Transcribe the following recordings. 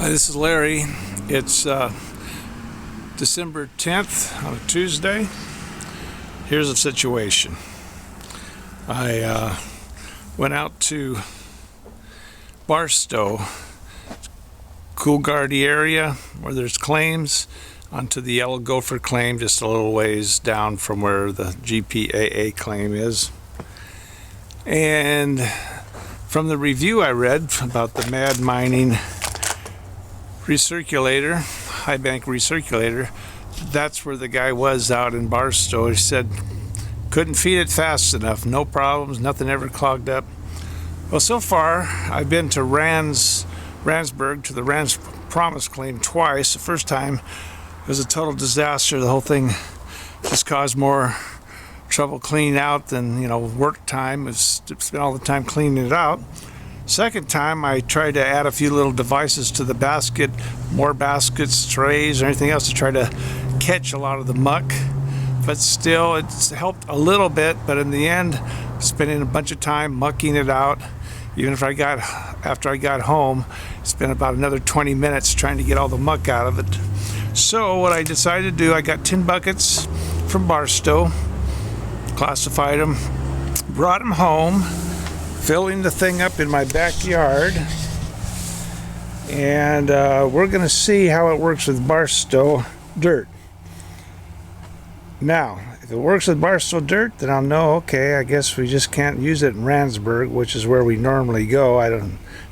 Hi, this is Larry. It's December 10th on a Tuesday. Here's the situation. I went out to Barstow, Coolgardie area where there's claims, onto the Yellow Gopher claim just a little ways down from where the GPAA claim is. And from the review I read about the Mining Recirculator, Highbanker recirculator, that's where the guy was out in Barstow. He said couldn't feed it fast enough, no problems, nothing ever clogged up. Well, so far I've been to Randsburg, to the Rands Promise claim twice. The first time it was a total disaster. The whole thing just caused more trouble cleaning out than, work time. Spent all the time cleaning it out. Second time I tried to add a few little devices to the basket, more baskets, trays, or anything else to try to catch a lot of the muck. But still, it's helped a little bit, but in the end, spending a bunch of time mucking it out. Even if after I got home, spent about another 20 minutes trying to get all the muck out of it. So what I decided to do, I got 10 buckets from Barstow, classified them, brought them home, filling the thing up in my backyard, and we're going to see how it works with Barstow dirt. Now, if it works with Barstow dirt, then I'll know, okay, I guess we just can't use it in Randsburg, which is where we normally go.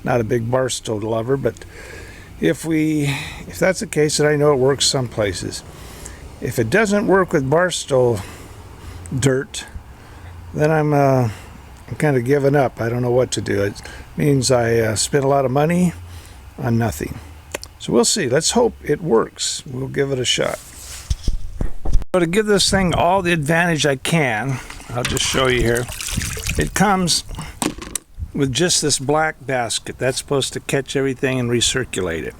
Not a big Barstow lover, but if that's the case, then I know it works some places. If it doesn't work with Barstow dirt, then I'm kind of giving up. I don't know what to do. It means I spent a lot of money on nothing. So we'll see. Let's hope it works. We'll give it a shot. So to give this thing all the advantage I can, I'll just show you here. It comes with just this black basket. That's supposed to catch everything and recirculate it.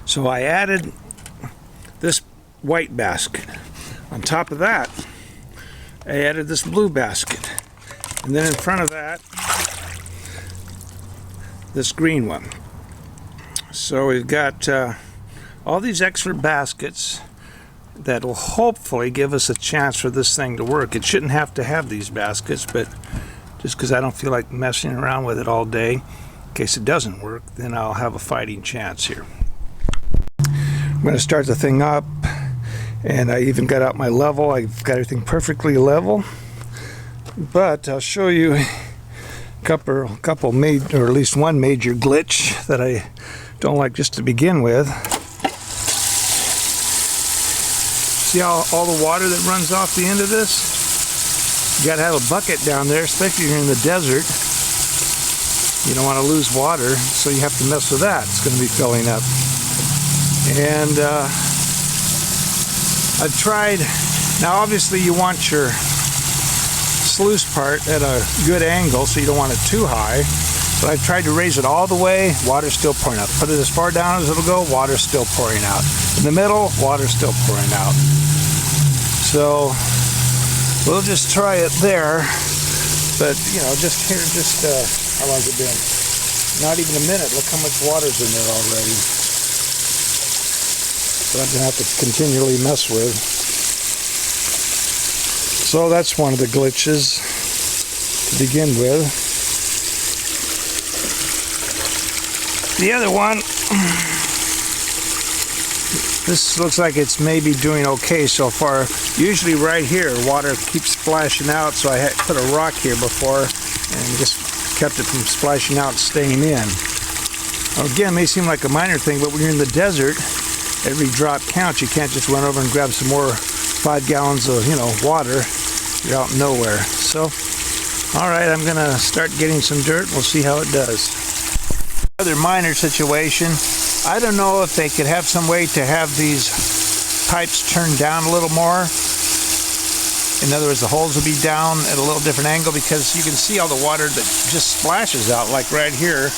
So I added this white basket. On top of that, I added this blue basket. And then in front of that, this green one. So we've got all these extra baskets that will hopefully give us a chance for this thing to work. It shouldn't have to have these baskets, but just because I don't feel like messing around with it all day, in case it doesn't work, then I'll have a fighting chance here. I'm going to start the thing up, and I even got out my level. I've got everything perfectly level. But I'll show you a couple major, or at least one major glitch that I don't like just to begin with. See how all the water that runs off the end of this? You gotta have a bucket down there, especially if you're in the desert. You don't want to lose water, so you have to mess with that. It's going to be filling up. And I've tried, now obviously you want your sluice part at a good angle, so you don't want it too high, but I've tried to raise it all the way, water's still pouring out. Put it as far down as it'll go, water's still pouring out. In the middle, water's still pouring out. So we'll just try it there, but just here, how long's it been? Not even a minute. Look how much water's in there already. So I'm gonna have to continually mess with. So that's one of the glitches to begin with. The other one, this looks like it's maybe doing okay so far. Usually right here, water keeps splashing out, so I had put a rock here before and just kept it from splashing out and staying in. Now again, it may seem like a minor thing, but when you're in the desert, every drop counts. You can't just run over and grab some more 5 gallons of, water. You're out nowhere. So, all right, I'm gonna start getting some dirt. We'll see how it does. Another minor situation. I don't know if they could have some way to have these pipes turned down a little more. In other words, the holes will be down at a little different angle, because you can see all the water that just splashes out, like right here.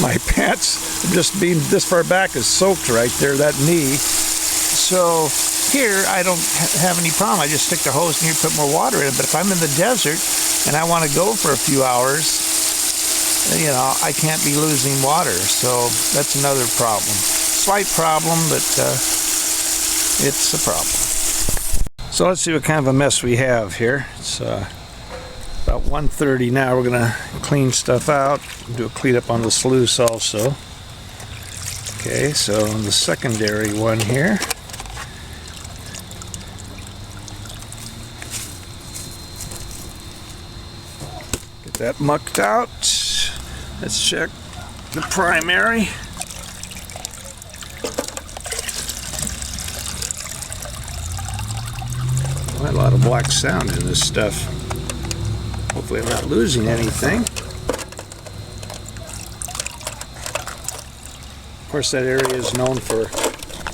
My pants, just being this far back, is soaked right there, that knee. So here, I don't have any problem. I just stick the hose in here, put more water in it. But if I'm in the desert and I want to go for a few hours, you know, I can't be losing water, so that's another problem. Slight problem, but it's a problem. So let's see what kind of a mess we have here. It's about 1:30 now. We're gonna clean stuff out, do a cleanup on the sluice also. Okay, so on the secondary one here, get that mucked out. Let's check the primary. Quite a lot of black sound in this stuff. Hopefully I'm not losing anything. Of course, that area is known for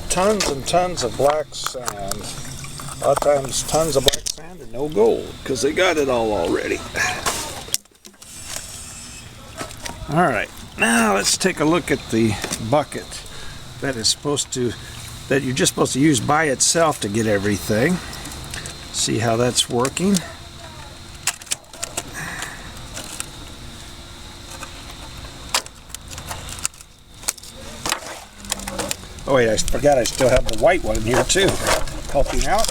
tons and tons of black sand. A lot of times tons of black sand and no gold, because they got it all already. Alright, now let's take a look at the bucket that you're just supposed to use by itself to get everything. See how that's working. Oh wait, I forgot I still have the white one in here too, helping out.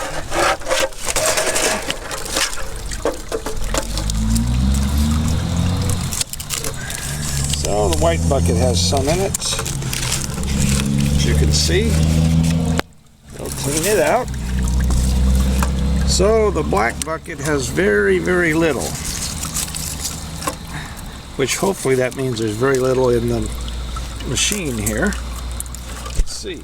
So the white bucket has some in it, as you can see. I'll clean it out. So the black bucket has very, very little, which hopefully that means there's very little in the machine here. Let's see.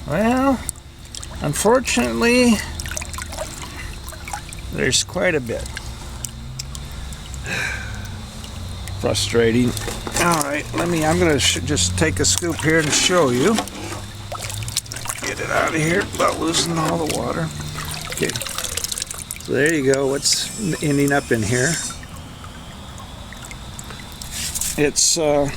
Well, unfortunately, there's quite a bit. Frustrating. All right, I'm gonna just take a scoop here and show you. Get it out of here without losing all the water. Okay, so there you go. What's ending up in here? It's well,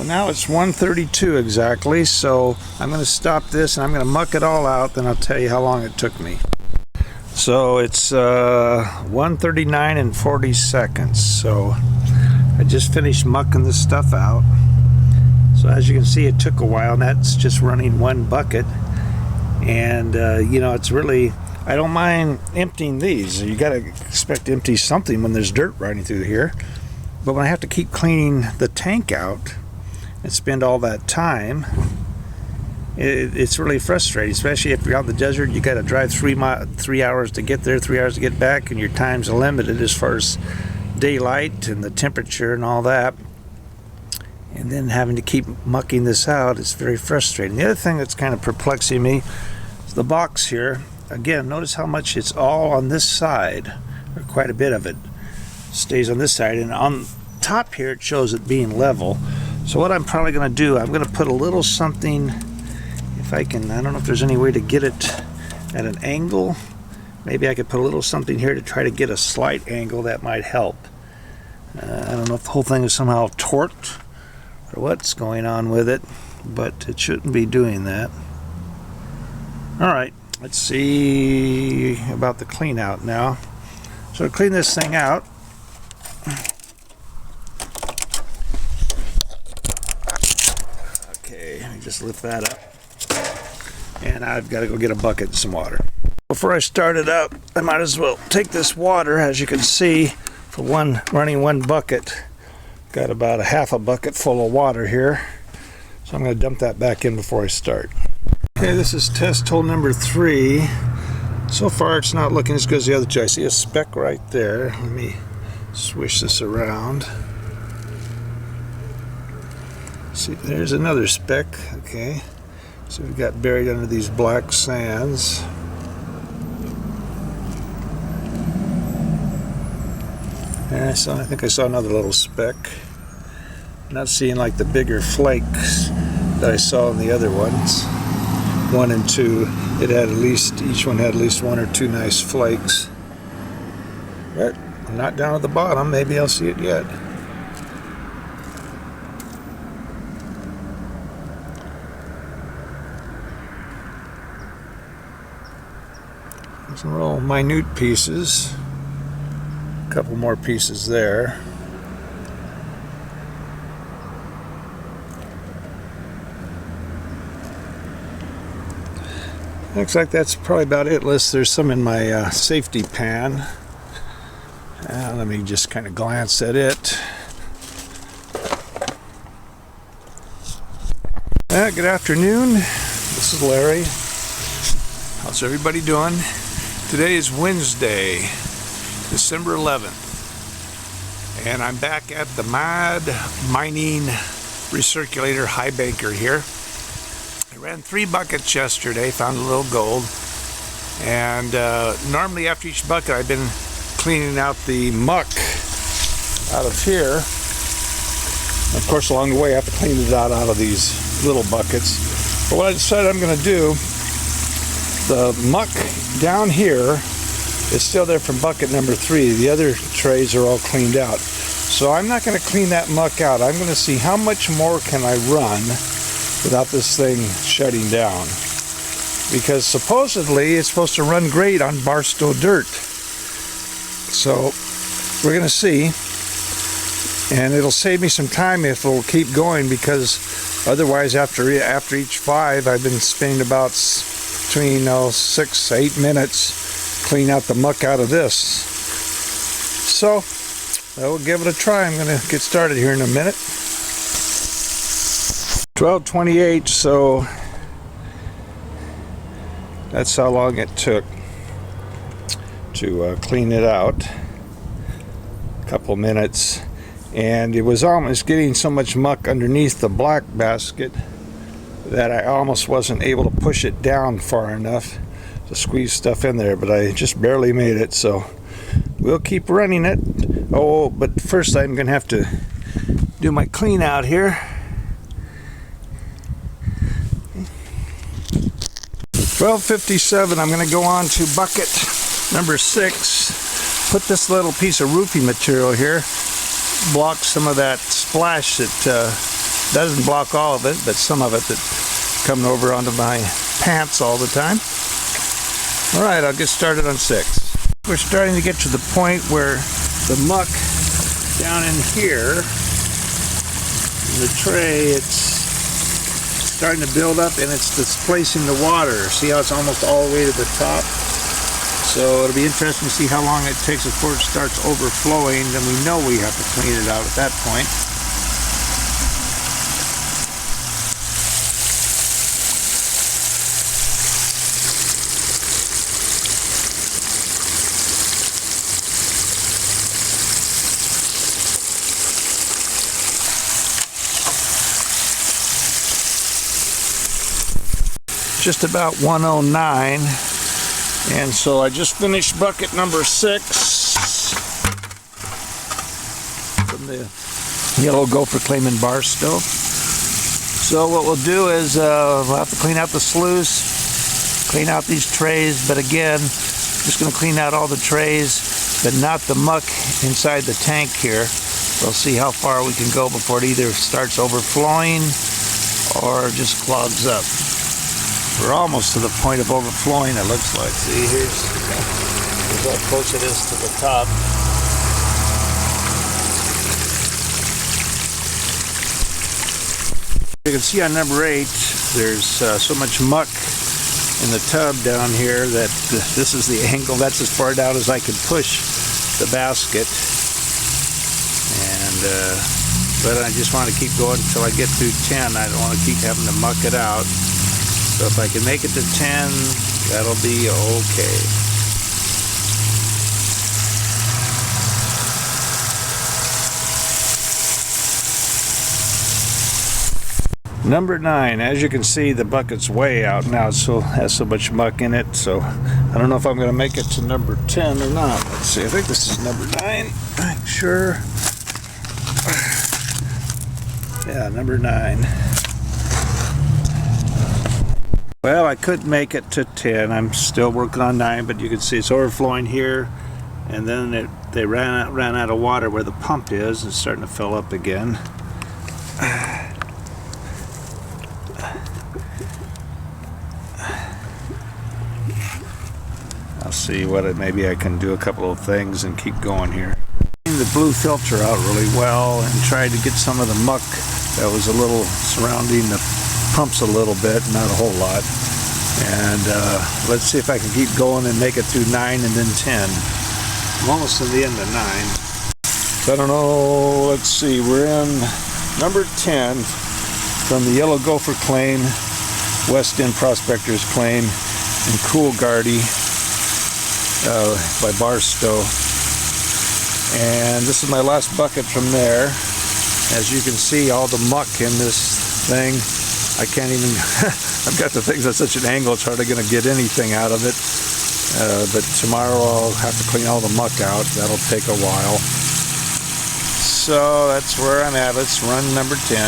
now it's 1:32 exactly, so I'm going to stop this and I'm going to muck it all out, then I'll tell you how long it took me. So it's 1:39 and 40 seconds, so I just finished mucking this stuff out. So as you can see, it took a while, and that's just running one bucket. And you know, it's really, I don't mind emptying these. You got to expect to empty something when there's dirt running through here. But when I have to keep cleaning the tank out and spend all that time, it's really frustrating, especially if you're out in the desert. You got to drive 3 hours to get there, 3 hours to get back, and your time's limited as far as daylight and the temperature and all that. And then having to keep mucking this out is very frustrating. The other thing that's kind of perplexing me is the box here. Again, notice how much it's all on this side, or quite a bit of it stays on this side, and on top here it shows it being level. So what I'm probably going to do, I'm going to put a little something, if I can, I don't know if there's any way to get it at an angle. Maybe I could put a little something here to try to get a slight angle. That might help. I don't know if the whole thing is somehow torqued or what's going on with it, but it shouldn't be doing that. Alright, let's see about the clean out now. So to clean this thing out, okay, let me just lift that up, and I've got to go get a bucket and some water. Before I start it up, I might as well take this water. As you can see, for running one bucket, got about a half a bucket full of water here, so I'm going to dump that back in before I start. Okay, this is test hole number 3. So far it's not looking as good as the other two. I see a speck right there. Let me swish this around. See, there's another speck. Okay, so we've got buried under these black sands. And I think I saw another little speck. Not seeing like the bigger flakes that I saw in the other ones. 1 and 2, it had each one had at least 1 or 2 nice flakes. But I'm not down at the bottom. Maybe I'll see it yet. Some real minute pieces. A couple more pieces there. Looks like that's probably about it. There's some in my safety pan. Let me just kind of glance at it. Good afternoon. This is Larry. How's everybody doing? Today is Wednesday, December 11th, and I'm back at the Mining Recirc Highbanker here. I ran 3 buckets yesterday, found a little gold, and normally after each bucket I've been cleaning out the muck out of here. Of course, along the way I have to clean it out of these little buckets. But what I decided I'm going to do, the muck down here is still there from bucket number 3. The other trays are all cleaned out. So I'm not going to clean that muck out. I'm going to see how much more can I run without this thing shutting down. Because supposedly it's supposed to run great on Barstow dirt. So we're going to see. And it'll save me some time if it'll keep going, because otherwise after each 5 I've been spending about between 6 to 8 minutes clean out the muck out of this. So I will give it a try. I'm going to get started here in a minute. 12:28, so that's how long it took to clean it out. A couple minutes. And it was almost getting so much muck underneath the black basket that I almost wasn't able to push it down far enough to squeeze stuff in there, but I just barely made it, so we'll keep running it. Oh, but first I'm going to have to do my clean out here. 12:57, I'm going to go on to bucket number 6. Put this little piece of roofing material here, block some of that splash that doesn't block all of it, but some of it that's coming over onto my pants all the time. Alright, I'll get started on 6. We're starting to get to the point where the muck down in here, in the tray, it's starting to build up and it's displacing the water. See how it's almost all the way to the top? So it'll be interesting to see how long it takes before it starts overflowing. Then we know we have to clean it out at that point. Just about 109. And so I just finished bucket number 6 from the Yellow Gopher Claim in Barstow. So what we'll do is we'll have to clean out the sluice, clean out these trays, but again, just going to clean out all the trays, but not the muck inside the tank here. We'll see how far we can go before it either starts overflowing or just clogs up. We're almost to the point of overflowing, it looks like. See, here's how close it is to the top. You can see on number 8, there's so much muck in the tub down here that this is the angle. That's as far down as I can push the basket. And but I just want to keep going until I get through 10. I don't want to keep having to muck it out. So if I can make it to 10, that'll be okay. Number 9, as you can see, the bucket's way out now, so it has so much muck in it, so I don't know if I'm going to make it to number 10 or not. Let's see, I think this is number 9. I'm sure. Yeah, number 9. Well, I could make it to 10. I'm still working on 9, but you can see it's overflowing here, and then they ran out of water where the pump is. It's starting to fill up again. see maybe I can do a couple of things and keep going here. The blue filter out really well and tried to get some of the muck that was a little surrounding the pumps a little bit, not a whole lot. And let's see if I can keep going and make it through 9 and then 10. I'm almost in the end of 9. So I don't know, let's see, we're in number 10 from the Yellow Gopher claim, West End Prospectors claim, and Coolgardie by Barstow. And this is my last bucket from there. As you can see, all the muck in this thing, I can't even, I've got the things at such an angle, it's hardly going to get anything out of it. But tomorrow I'll have to clean all the muck out. That'll take a while. So that's where I'm at. Let's run number 10.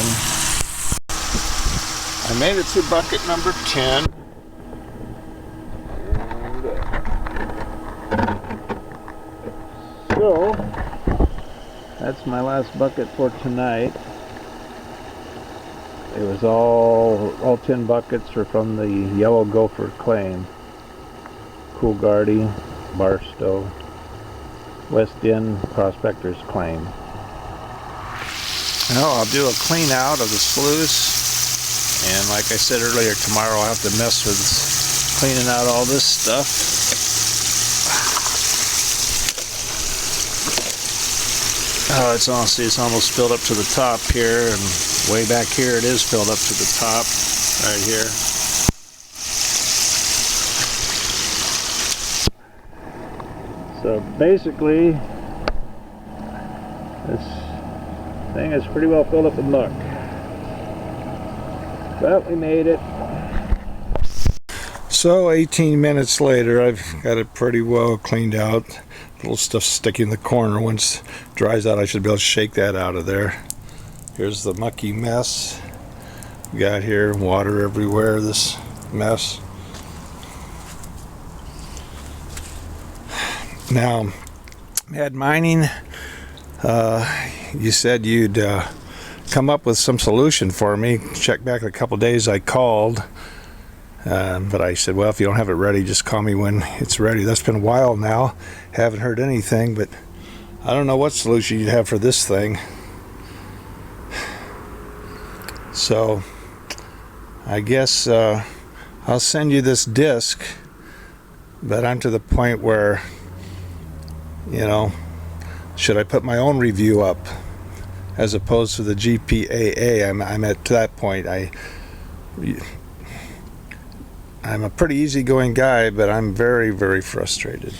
I made it to bucket number 10. So that's my last bucket for tonight. It was all 10 buckets are from the Yellow Gopher claim. Coolgardie, Barstow, West End Prospectors claim. Now I'll do a clean out of the sluice, and like I said earlier, tomorrow I'll have to mess with cleaning out all this stuff. Oh, it's almost filled up to the top here, and way back here it is filled up to the top, right here. So basically, this thing is pretty well filled up with muck. But we made it. So 18 minutes later, I've got it pretty well cleaned out. Little stuff sticking in the corner. Once it dries out, I should be able to shake that out of there. Here's the mucky mess we got here. Water everywhere, this mess. Now, Mad Mining, you said you'd come up with some solution for me. Check back a couple days, I called. But I said, well, if you don't have it ready, just call me when it's ready. That's been a while now. Haven't heard anything, but I don't know what solution you'd have for this thing. So I guess I'll send you this disc, but I'm to the point where, you know, should I put my own review up as opposed to the GPAA? I'm at that point. I'm a pretty easygoing guy, but I'm very, very frustrated.